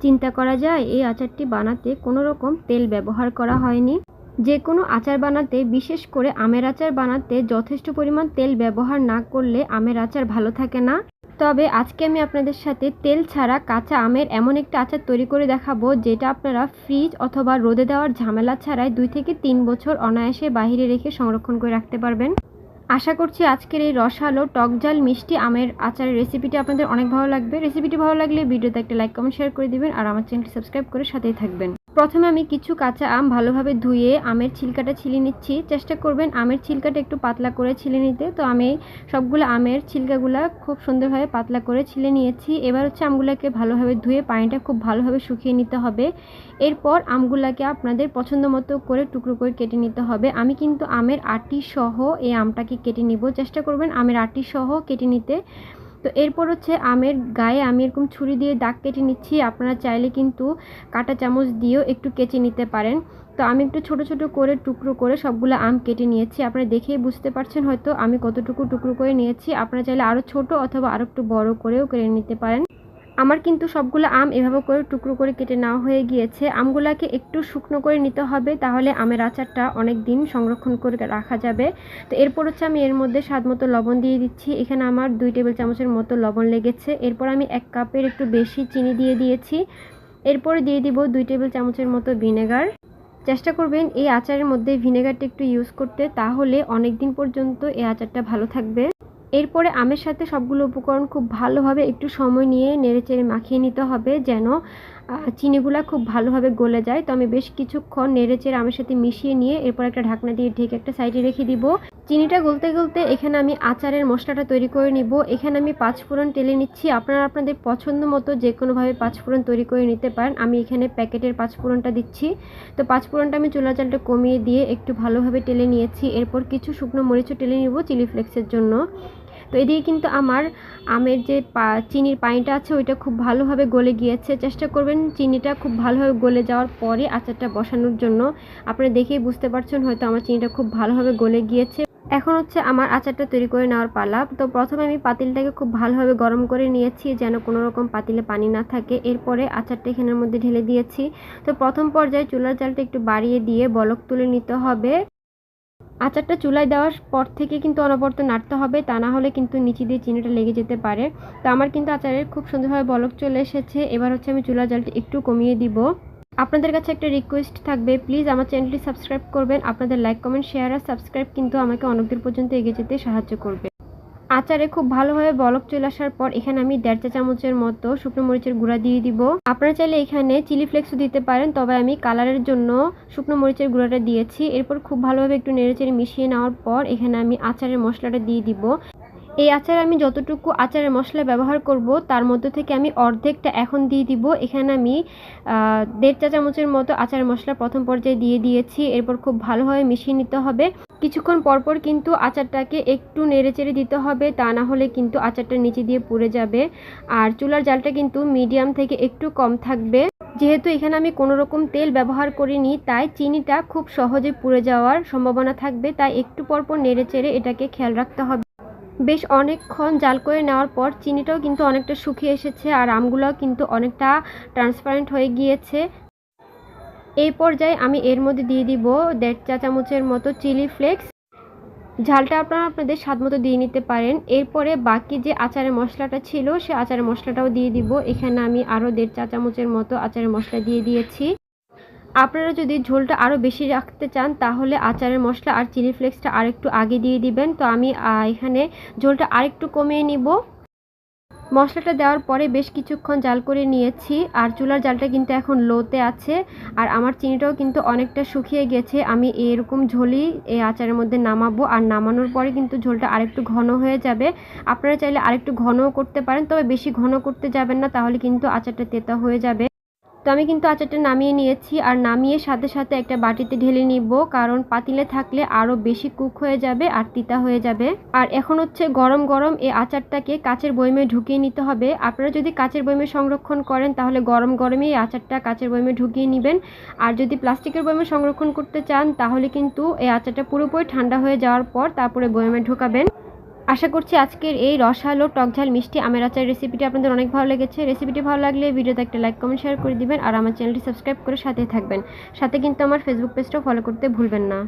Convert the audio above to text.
চিন্তা করা যায় এই আচারটি বানাতে কোনো রকম তেল ব্যবহার করা হয়নি। যে কোনো আচার বানাতে, বিশেষ করে আমের আচার বানাতে যথেষ্ট পরিমাণ তেল ব্যবহার না করলে আমের আচার ভালো থাকে না। তবে আজকে আমি আপনাদের সাথে তেল ছাড়া কাঁচা আমের এমন একটা আচার তৈরি করে দেখাবো যেটা আপনারা ফ্রিজ অথবা রোদে দেওয়ার ঝামেলা ছাড়াই 2 থেকে 3 বছর অনায়াসে বাইরে রেখে সংরক্ষণ করে রাখতে পারবেন। আশা করছি আজকের এই রসালো টকঝাল মিষ্টি আমের আচারের রেসিপিটি আপনাদের অনেক ভালো লাগবে। রেসিপিটি ভালো লাগলে ভিডিওতে একটা লাইক, কমেন্ট, শেয়ার করে দিবেন আর আমার চ্যানেলটি সাবস্ক্রাইব করে সাথেই থাকবেন। প্রথমে আমি কিছু কাঁচা আম ভালোভাবে ধুয়ে আমের ছিলকাটা ছিলে নিচ্ছি। চেষ্টা করবেন আমের ছিলকাটা একটু পাতলা করে ছিলে নিতে। তো আমি সবগুলো আমের ছিলকাগুলো খুব সুন্দরভাবে পাতলা করে ছিলে নিয়েছি। এবার হচ্ছে আমগুলোকে ভালোভাবে ধুয়ে পানিটা খুব ভালোভাবে শুকিয়ে নিতে হবে। এরপর আমগুলোকে আপনাদের পছন্দ মতো করে টুকরো করে কেটে নিতে হবে। আমি কিন্তু আমের আটি সহ এই আমটাকে কেটে নিব। চেষ্টা করবেন আমের আটি সহ কেটে নিতে। তো এরপর হচ্ছে আমের গায়ে আমি এরকম ছুরি দিয়ে দাগ কেটে নিচ্ছি। আপনারা চাইলে কিন্তু কাঁটা চামচ দিয়েও একটু কেচে নিতে পারেন। তো আমি একটু ছোট ছোট করে টুকরো করে সবগুলো আম কেটে নিয়েছি। আপনারা দেখেই বুঝতে পারছেন হয়তো আমি কতটুকু টুকরো করে নিয়েছি। আপনারা চাইলে আরও ছোট অথবা আরও একটু বড় করেও কেটে নিতে পারেন। আমার কিন্তু সবগুলো আম এভাবে করে টুকরো করে কেটে নেওয়া হয়ে গিয়েছে। আমগুলোকে একটু শুকনো করে নিতে হবে, তাহলে আমের আচারটা অনেক দিন সংরক্ষণ করে রাখা যাবে। তো এরপর হচ্ছে আমি এর মধ্যে স্বাদ মতো লবণ দিয়ে দিচ্ছি। এখানে আমার 2 টেবিল চামচের মতো লবণ লেগেছে। এরপর আমি 1 কাপের একটু বেশি চিনি দিয়ে দিয়েছি। এরপরে দিয়ে দিব 2 টেবিল চামচের মতো ভিনেগার। চেষ্টা করবেন এই আচারের মধ্যে ভিনেগারটা একটু ইউজ করতে, তাহলে অনেক দিন পর্যন্ত এই আচারটা ভালো থাকবে। এরপরে আমের সাথে সবগুলো উপকরণ খুব ভালোভাবে একটু সময় নিয়ে নেড়েচেড়ে মাখিয়ে নিতে হবে যেন চিনিগুলা খুব ভালোভাবে গলে যায়। তো আমি বেশ কিছুক্ষণ নেড়েচেড়ে আমের সাথে মিশিয়ে নিয়ে এরপর একটা ঢাকনা দিয়ে ঢেকে একটা সাইডে রেখে দিব। চিনিটা গলতে গলতে এখানে আমি আচারের মশলাটা তৈরি করে নিব। এখানে আমি 5 ফোড়ন টেলে নিচ্ছি। আপনারা আপনাদের পছন্দ মতো যে কোনোভাবে 5 ফোড়ন তৈরি করে নিতে পারেন। আমি এখানে প্যাকেটের 5 ফোড়নটা দিচ্ছি। তো 5 ফোড়নটা আমি চুলা জালটা কমিয়ে দিয়ে একটু ভালোভাবে টেলে নিয়েছি। এরপর কিছু শুকনো মরিচও টেলে নিব চিলি ফ্লেক্সের জন্য। তো এদিকে কিন্তু আমার আমের যে চিনির পানিটা আছে ওইটা খুব ভালোভাবে গলে গিয়েছে। চেষ্টা করবেন চিনিটা খুব ভালোভাবে গলে যাওয়ার পরে আচারটা বসানোর জন্য। আপনারা দেখেই বুঝতে পারছেন হয়তো আমার চিনিটা খুব ভালোভাবে গলে গিয়েছে। এখন হচ্ছে আমার আচারটা তৈরি করে নেওয়ার পালা। তো প্রথমে আমি পাতিলটাকে খুব ভালোভাবে গরম করে নিয়েছি যেন কোনো রকম পাতিলে পানি না থাকে। এরপরে আচারটা এখানের মধ্যে ঢেলে দিয়েছি। তো প্রথম পর্যায়ে চুলার জালটা একটু বাড়িয়ে দিয়ে বলক তুলে নিতে হবে। আচারটা চুলায় দেওয়ার পর থেকে কিন্তু অনবরত নাড়তে হবে, তা না হলে কিন্তু নিচে দিয়ে চিনিটা লেগে যেতে পারে। তো আমার কিন্তু আচারের খুব সুন্দরভাবে বলক চলে এসেছে। এবার হচ্ছে আমি চুলার জালটা একটু কমিয়ে দিব। আপনাদের কাছে একটা রিকোয়েস্ট থাকবে, প্লিজ আমার চ্যানেলটি সাবস্ক্রাইব করবেন। আপনাদের লাইক, কমেন্ট, শেয়ার আর সাবস্ক্রাইব কিন্তু আমাকে অনেক দূর পর্যন্ত এগিয়ে যেতে সাহায্য করবে। আচারে খুব ভালোভাবে বলক চলে আসার পর এখানে আমি 1.5 চা চামচের মতো শুকনো মরিচের গুঁড়া দিয়ে দিব। আপনারা চাইলে এখানে চিলি ফ্লেক্সও দিতে পারেন, তবে আমি কালারের জন্য শুকনো মরিচের গুঁড়াটা দিয়েছি। এরপর খুব ভালোভাবে একটু নেড়েচেড়ে মিশিয়ে নেওয়ার পর এখানে আমি আচারের মশলাটা দিয়ে দিব। এই আচারে আমি যতটুকু আচারের মশলা ব্যবহার করব তার মধ্যে থেকে আমি অর্ধেকটা এখন দিয়ে দিব। এখানে আমি 1.5 চা চামচের মতো আচারের মশলা প্রথম পর্যায়ে দিয়ে দিয়েছি। এরপর খুব ভালোভাবে মিশিয়ে নিতে হবে। কিছুক্ষণ পরপর কিন্তু আচারটাকে একটু নেড়েচেড়ে দিতে হবে, তা না হলে কিন্তু আচারটা নিচে দিয়ে পুড়ে যাবে। আর চুলার জালটা কিন্তু মিডিয়াম থেকে একটু কম থাকবে। যেহেতু এখানে আমি কোনো রকম তেল ব্যবহার করিনি, তাই চিনিটা খুব সহজে পুড়ে যাওয়ার সম্ভাবনা থাকবে। তাই একটু পরপর নেড়েচেড়ে এটাকে খেয়াল রাখতে হবে। বেশ অনেকক্ষণ জাল করে নেওয়ার পর চিনিটাও কিন্তু অনেকটা শুকিয়ে এসেছে আর আমগুলোও কিন্তু অনেকটা ট্রান্সপারেন্ট হয়ে গিয়েছে। এই পর্যায়ে আমি এর মধ্যে দিয়ে দিব 1.5 চা চামচের মতো চিলি ফ্লেক্স। ঝালটা আপনারা আপনাদের স্বাদ মতো দিয়ে নিতে পারেন। এরপরে বাকি যে আচারের মশলাটা ছিল সে আচারের মশলাটাও দিয়ে দিব। এখানে আমি আরও 1.5 চা চামচের মতো আচারের মশলা দিয়ে দিয়েছি। আপনারা যদি ঝোলটা আরও বেশি রাখতে চান তাহলে আচারের মশলা আর চিলি ফ্লেক্সটা আরেকটু আগে দিয়ে দিবেন। তো আমি এখানে ঝোলটা আরেকটু কমিয়ে নিব। মশলাটা দেওয়ার পরে বেশ কিছুক্ষণ জাল করে নিয়েছি আর চুলার জালটা কিন্তু এখন লোতে আছে। আর আমার চিনিটাও কিন্তু অনেকটা শুকিয়ে গেছে। আমি এরকম ঝোলই এই আচারের মধ্যে নামাবো আর নামানোর পরে কিন্তু ঝোলটা আরেকটু ঘন হয়ে যাবে। আপনারা চাইলে আরেকটু ঘনও করতে পারেন, তবে বেশি ঘন করতে যাবেন না, তাহলে কিন্তু আচারটা তেতো হয়ে যাবে। তো আমি কিন্তু আচারটা নামিয়ে নিয়েছি আর নামিয়ে সাথে সাথে একটা বাটিতে ঢেলে নিব, কারণ পাতিলে থাকলে আরও বেশি কুক হয়ে যাবে আর তিতা হয়ে যাবে। আর এখন হচ্ছে গরম গরম এই আচারটাকে কাচের বয়মে ঢুকিয়ে নিতে হবে। আপনারা যদি কাচের বয়মে সংরক্ষণ করেন তাহলে গরম গরমে এই আচারটা কাচের বয়মে ঢুকিয়ে নেবেন। আর যদি প্লাস্টিকের বয়মে সংরক্ষণ করতে চান তাহলে কিন্তু এই আচারটা পুরোপুরি ঠান্ডা হয়ে যাওয়ার পর তারপরে বয়মে ঢোকাবেন। আশা করছি আজকের এই রসালো টকঝাল মিষ্টি আমের আচার রেসিপিটি আপনাদের অনেক ভালো লেগেছে। রেসিপিটি ভালো লাগলে ভিডিওতে একটা লাইক কমেন্ট শেয়ার করে দিবেন আর আমার চ্যানেলটি সাবস্ক্রাইব করে সাথেই থাকবেন। সাথে কিন্তু আমার ফেসবুক পেজটাও ফলো করতে ভুলবেন না।